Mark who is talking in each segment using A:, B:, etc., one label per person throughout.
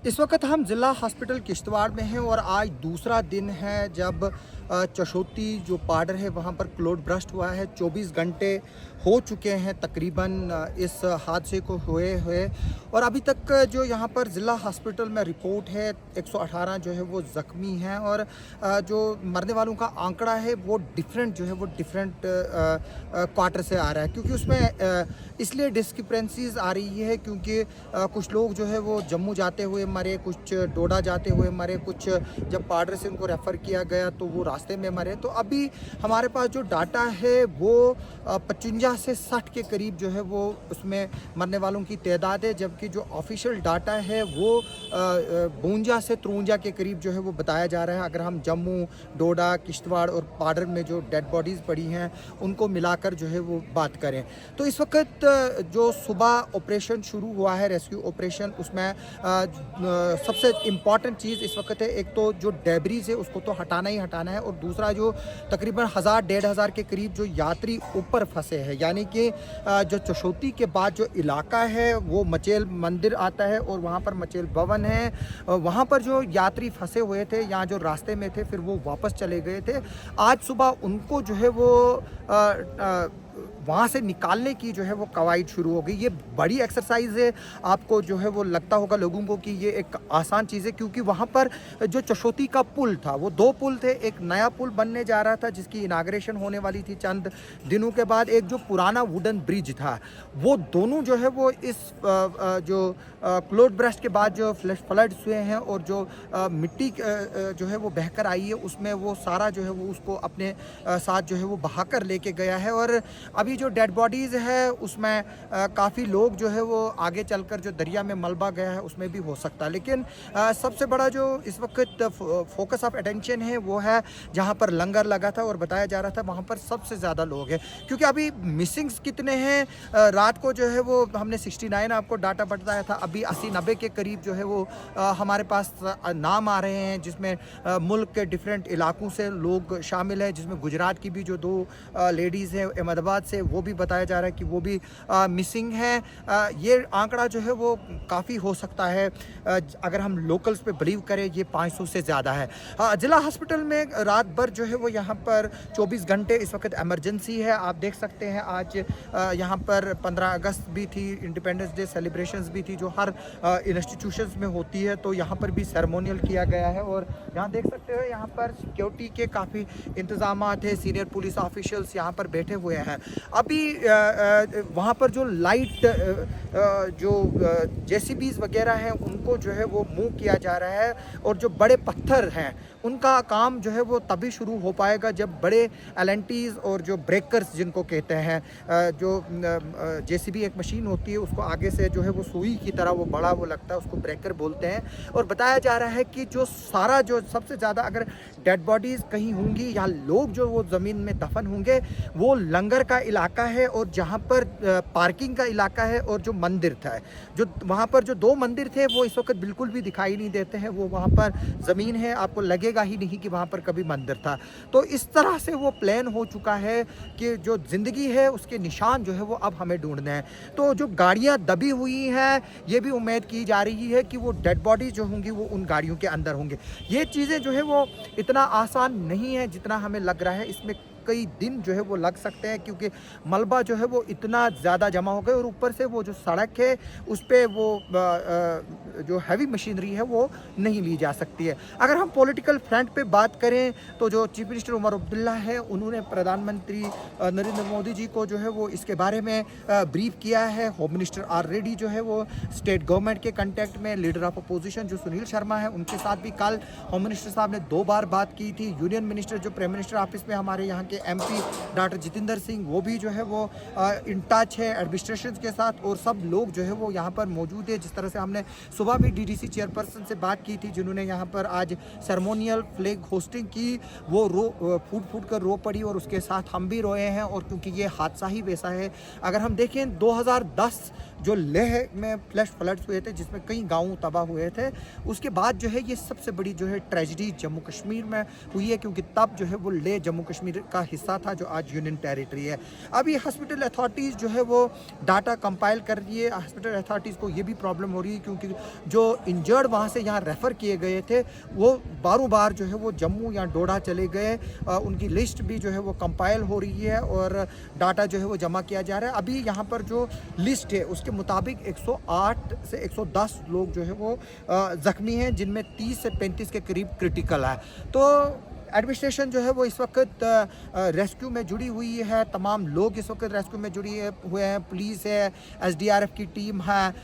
A: इस वक्त हम ज़िला हॉस्पिटल किश्तवाड़ में हैं और आज दूसरा दिन है जब चशोती जो पाडर है वहाँ पर क्लोड ब्रस्ट हुआ है। 24 घंटे हो चुके हैं तकरीबन इस हादसे को हुए हुए और अभी तक जो यहाँ पर ज़िला हॉस्पिटल में रिपोर्ट है 118 जो है वो ज़ख्मी हैं और जो मरने वालों का आंकड़ा है वो डिफरेंट जो है वो डिफरेंट क्वार्टर से आ रहा है, क्योंकि उसमें इसलिए डिस्क्रिपेंसीज आ रही है क्योंकि कुछ लोग जो है वो जम्मू जाते हुए मरे, कुछ डोडा जाते हुए मरे, कुछ जब पाडर से उनको रेफ़र किया गया तो वो रास्ते में मरे। तो अभी हमारे पास जो डाटा है वो 55 से 60 के करीब जो है वो उसमें मरने वालों की तादाद है, जबकि जो ऑफिशियल डाटा है वो 52 से 53 के करीब जो है वो बताया जा रहा है। अगर हम जम्मू, डोडा, किश्तवाड़ और पाडर में जो डेड बॉडीज़ पड़ी हैं उनको मिलाकर जो है वो बात करें तो इस वक्त जो सुबह ऑपरेशन शुरू हुआ है, रेस्क्यू ऑपरेशन, उसमें सबसे इम्पॉर्टेंट चीज़ इस वक्त है, एक तो जो डेब्रीज है उसको तो हटाना ही हटाना है और दूसरा जो तकरीबन 1000-1500 के करीब जो यात्री ऊपर फंसे हैं, यानी कि जो चशोती के बाद जो इलाका है वो मचेल मंदिर आता है और वहाँ पर मचेल भवन है, वहाँ पर जो यात्री फंसे हुए थे, यहाँ जो रास्ते में थे फिर वो वापस चले गए थे। आज सुबह उनको जो है वो वहाँ से निकालने की जो है वो कवायद शुरू हो गई। ये बड़ी एक्सरसाइज है, आपको जो है वो लगता होगा लोगों को कि ये एक आसान चीज़ है, क्योंकि वहाँ पर जो चशोती का पुल था वो 2 पुल थे। एक नया पुल बनने जा रहा था जिसकी इनाग्रेशन होने वाली थी चंद दिनों के बाद, एक जो पुराना वुडन ब्रिज था, वो दोनों जो है वो इस जो क्लोड ब्रस्ट के बाद जो फ्लड्स हुए हैं और जो मिट्टी जो है वो बहकर आई है उसमें वो सारा जो है वो उसको अपने साथ जो है वो बहा कर लेके गया है। और अभी जो डेड बॉडीज़ है उसमें काफ़ी लोग जो है वो आगे चलकर जो दरिया में मलबा गया है उसमें भी हो सकता है, लेकिन सबसे बड़ा जो इस वक्त फोकस ऑफ अटेंशन है वो है जहां पर लंगर लगा था और बताया जा रहा था वहां पर सबसे ज़्यादा लोग हैं, क्योंकि अभी मिसिंग्स कितने हैं। रात को जो है वो हमने 69 आपको डाटा बताया था, अभी 80-90 के करीब जो है वो हमारे पास नाम आ रहे हैं, जिसमें मुल्क के डिफरेंट इलाकों से लोग शामिल हैं, जिसमें गुजरात की भी जो 2 लेडीज़ हैं अहमदाबाद से, वो भी बताया जा रहा है कि वो भी मिसिंग है। ये आंकड़ा जो है वो काफ़ी हो सकता है, अगर हम लोकल्स पे बिलीव करें ये 500 से ज़्यादा है। ज़िला हॉस्पिटल में रात भर जो है वो यहाँ पर 24 घंटे इस वक्त एमरजेंसी है। आप देख सकते हैं आज यहाँ पर 15 अगस्त भी थी, इंडिपेंडेंस डे सेलिब्रेशंस भी थी जो हर इंस्टीट्यूशंस में होती है, तो यहाँ पर भी सेरेमोनियल किया गया है और यहाँ देख सकते हो यहाँ पर सिक्योरिटी के काफ़ी इंतजाम है, सीनियर पुलिस ऑफिशियल्स यहाँ पर बैठे हुए हैं। अभी वहाँ पर जो लाइट जो जेसीबीज़ वगैरह हैं उनको जो है वो मूव किया जा रहा है और जो बड़े पत्थर हैं उनका काम जो है वो तभी शुरू हो पाएगा जब बड़े एलएनटीज़ और जो ब्रेकर्स जिनको कहते हैं, जो जेसीबी एक मशीन होती है उसको आगे से जो है वो सुई की तरह वो बड़ा वो लगता है, उसको ब्रेकर बोलते हैं। और बताया जा रहा है कि जो सारा जो सबसे ज़्यादा अगर डेड बॉडीज़ कहीं होंगी या लोग जो वो ज़मीन में दफन होंगे वो लंगर का इलाका है और जहाँ पर पार्किंग का इलाका है और जो मंदिर था, जो वहाँ पर जो 2 मंदिर थे वो इस वक्त बिल्कुल भी दिखाई नहीं देते हैं, वो वहाँ पर ज़मीन है, आपको लगेगा ही नहीं कि वहाँ पर कभी मंदिर था। तो इस तरह से वो प्लान हो चुका है कि जो ज़िंदगी है उसके निशान जो है वो अब हमें ढूंढने हैं। तो जो गाड़ियाँ दबी हुई हैं ये भी उम्मीद की जा रही है कि वो डेड बॉडी जो होंगी वो उन गाड़ियों के अंदर होंगे। ये चीज़ें जो है वो इतना आसान नहीं है जितना हमें लग रहा है, इसमें कई दिन जो है वो लग सकते हैं, क्योंकि मलबा जो है वो इतना ज़्यादा जमा हो गया और ऊपर से वो जो सड़क है उस पर वो जो हैवी मशीनरी है वो नहीं ली जा सकती है। अगर हम पॉलिटिकल फ्रंट पे बात करें तो जो चीफ मिनिस्टर उमर अब्दुल्ला है उन्होंने प्रधानमंत्री नरेंद्र मोदी जी को जो है वो इसके बारे में ब्रीफ किया है। होम मिनिस्टर ऑलरेडी जो है वो स्टेट गवर्नमेंट के कंटेक्ट में, लीडर ऑफ अपोजिशन जो सुनील शर्मा है उनके साथ भी कल होम मिनिस्टर साहब ने 2 बार बात की थी। यूनियन मिनिस्टर जो प्राइम मिनिस्टर ऑफिस में हमारे यहाँ के एमपी डॉक्टर जितेंद्र सिंह वो भी जो है वो इन टच है एडमिनिस्ट्रेशन के साथ और सब लोग जो है वो यहाँ पर मौजूद है। जिस तरह से हमने सुबह भी डीडीसी चेयरपर्सन से बात की थी जिन्होंने यहाँ पर आज सेरेमोनियल फ्लैग होस्टिंग की, वो फूट कर रो पड़ी और उसके साथ हम भी रोए हैं। और क्योंकि ये हादसा ही वैसा है, अगर हम देखें 2010 जो लेह में फ्लड्स हुए थे जिसमें कई गाँव तबाह हुए थे, उसके बाद जो है ये सबसे बड़ी जो है ट्रेजिडी जम्मू कश्मीर में हुई है, क्योंकि तब जो है वो लेह जम्मू कश्मीर का का हिस्सा था जो आज यूनियन टेरिटरी है। अभी हॉस्पिटल अथॉरिटीज़ जो है वो डाटा कंपाइल कर रही है। हॉस्पिटल अथॉरिटीज़ को ये भी प्रॉब्लम हो रही है क्योंकि जो इंजर्ड वहाँ से यहाँ रेफ़र किए गए थे वो बारों बार जो है वो जम्मू या डोडा चले गए। उनकी लिस्ट भी जो है वो कंपाइल हो रही है और डाटा जो है वो जमा किया जा रहा है। अभी यहाँ पर जो लिस्ट है उसके मुताबिक 108 से 110 लोग जो है वो ज़ख्मी हैं, जिनमें 30 से 35 के करीब क्रिटिकल है। तो एडमिनिस्ट्रेशन जो है वो इस वक्त रेस्क्यू में जुड़ी हुई है। तमाम लोग इस वक्त रेस्क्यू में हुए हैं। पुलिस है, एसडीआरएफ की टीम है,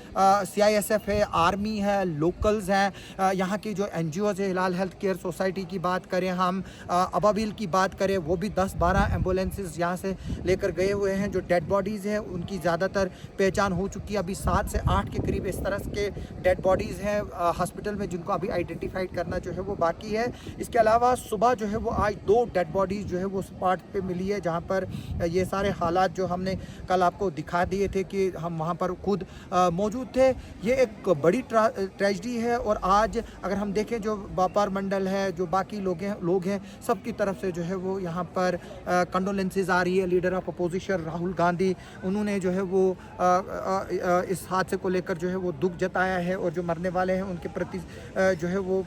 A: सीआईएसएफ है, आर्मी है, लोकल्स हैं, यहाँ की जो एनजीओज़ है, हिलाल हेल्थ केयर सोसाइटी की बात करें, हम अबाबिल की बात करें, वो भी 10-12 एम्बुलेंसेस यहाँ से लेकर गए हुए हैं। जो डेड बॉडीज़ हैं उनकी ज़्यादातर पहचान हो चुकी है। अभी 7 से 8 के करीब इस तरह के डेड बॉडीज़ हैं हॉस्पिटल में, जिनको अभी आइडेंटिफाइड करना जो है वो बाकी है। इसके अलावा सुबह जो है वो आज 2 डेड बॉडीज़ जो है वो स्पॉट पे मिली है, जहाँ पर ये सारे हालात जो हमने कल आपको दिखा दिए थे कि हम वहाँ पर खुद मौजूद थे। ये एक बड़ी ट्रेजेडी है और आज अगर हम देखें जो व्यापार मंडल है, जो बाकी लोग हैं सबकी तरफ से जो है वो यहाँ पर कंडोलेंसेस आ रही है। Leader of opposition Rahul Gandhi, उन्होंने जो है वो इस हादसे को लेकर जो है वो दुख जताया है और जो मरने वाले हैं उनके प्रति जो है वो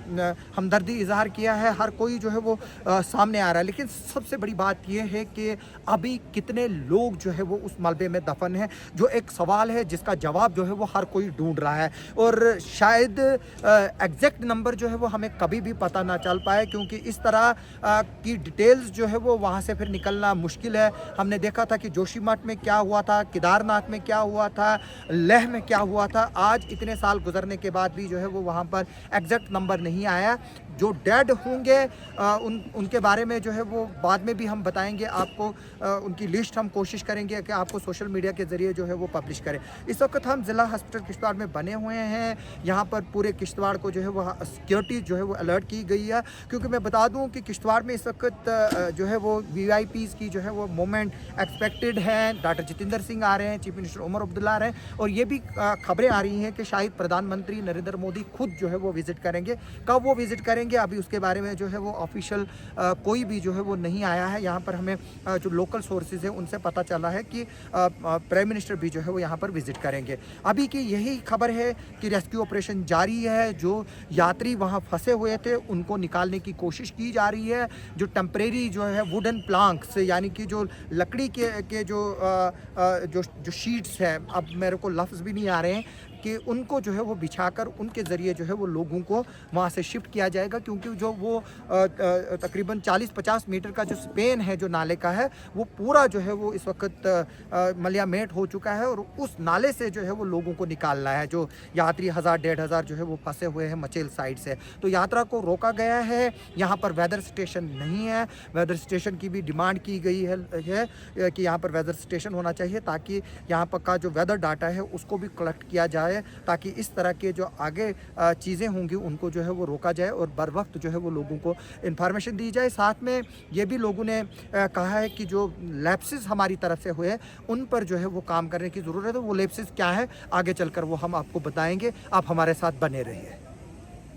A: हमदर्दी इजहार किया है। हर कोई जो है वो सामने आ रहा है। लेकिन सबसे बड़ी बात यह है कि अभी कितने लोग जो है वो उस मलबे में दफन हैं, जो एक सवाल है जिसका जवाब जो है वो हर कोई ढूंढ रहा है और शायद एग्जैक्ट नंबर जो है वो हमें कभी भी पता ना चल पाए, क्योंकि इस तरह की डिटेल्स जो है वो वहाँ से फिर निकलना मुश्किल है। हमने देखा था कि जोशीमठ में क्या हुआ था, केदारनाथ में क्या हुआ था, लेह में क्या हुआ था। आज इतने साल गुजरने के बाद भी जो है वो वहाँ पर एग्जैक्ट नंबर नहीं आया। जो डेड होंगे उनके बारे में जो है वो बाद में भी हम बताएंगे आपको। उनकी लिस्ट हम कोशिश करेंगे कि आपको सोशल मीडिया के ज़रिए जो है वो पब्लिश करें। इस वक्त हम ज़िला हॉस्पिटल किश्तवाड़ में बने हुए हैं। यहाँ पर पूरे किश्तवाड़ को जो है वो सिक्योरिटी जो है वो अलर्ट की गई है, क्योंकि मैं बता दूँ कि किश्तवाड़ में इस वक्त जो है वो VIPs की जो है वो मूवमेंट एक्सपेक्टेड है। डॉक्टर जितेंद्र सिंह आ रहे हैं, चीफ मिनिस्टर उमर अब्दुल्ला आ रहे हैं और ये भी खबरें आ रही हैं कि शायद प्रधानमंत्री नरेंद्र मोदी खुद जो है वो विज़िट करेंगे। कब वो विज़िट करेंगे अभी उसके बारे में जो है वो ऑफिशियल कोई भी जो है वो नहीं आया है। यहाँ पर हमें जो लोकल सोर्सेज है उनसे पता चला है कि प्राइम मिनिस्टर भी जो है वो यहाँ पर विजिट करेंगे। अभी की यही खबर है कि रेस्क्यू ऑपरेशन जारी है। जो यात्री वहाँ फंसे हुए थे उनको निकालने की कोशिश की जा रही है। जो टेम्परेरी जो है वुडन प्लांक्स, यानी कि जो लकड़ी के जो शीट्स हैं, अब मेरे को लफ्ज़ भी नहीं आ रहे हैं, कि उनको जो है वो बिछाकर उनके ज़रिए जो है वो लोगों को वहाँ से शिफ्ट किया जाएगा, क्योंकि जो वो तकरीबन 40-50 मीटर का जो स्पेन है जो नाले का है वो पूरा जो है वो इस वक्त मलियामेट हो चुका है और उस नाले से जो है वो लोगों को निकालना है। जो यात्री 1000-1500 जो है वो फंसे हुए हैं मचेल साइड से, तो यात्रा को रोका गया है। यहाँ पर वेदर स्टेशन नहीं है। वेदर स्टेशन की भी डिमांड की गई है कि यहाँ पर वेदर स्टेशन होना चाहिए, ताकि यहाँ पर का जो वेदर डाटा है उसको भी कलेक्ट किया जाए, ताकि इस तरह के जो आगे चीज़ें होंगी उनको जो है वो रोका जाए और बर वक्त जो है वो लोगों को इन्फॉर्मेशन दी जाए। साथ में ये भी लोगों ने कहा है कि जो लैप्सेस हमारी तरफ से हुए उन पर जो है वो काम करने की ज़रूरत है। वो लैप्सेस क्या है आगे चलकर वो हम आपको बताएंगे। आप हमारे साथ बने रहिए।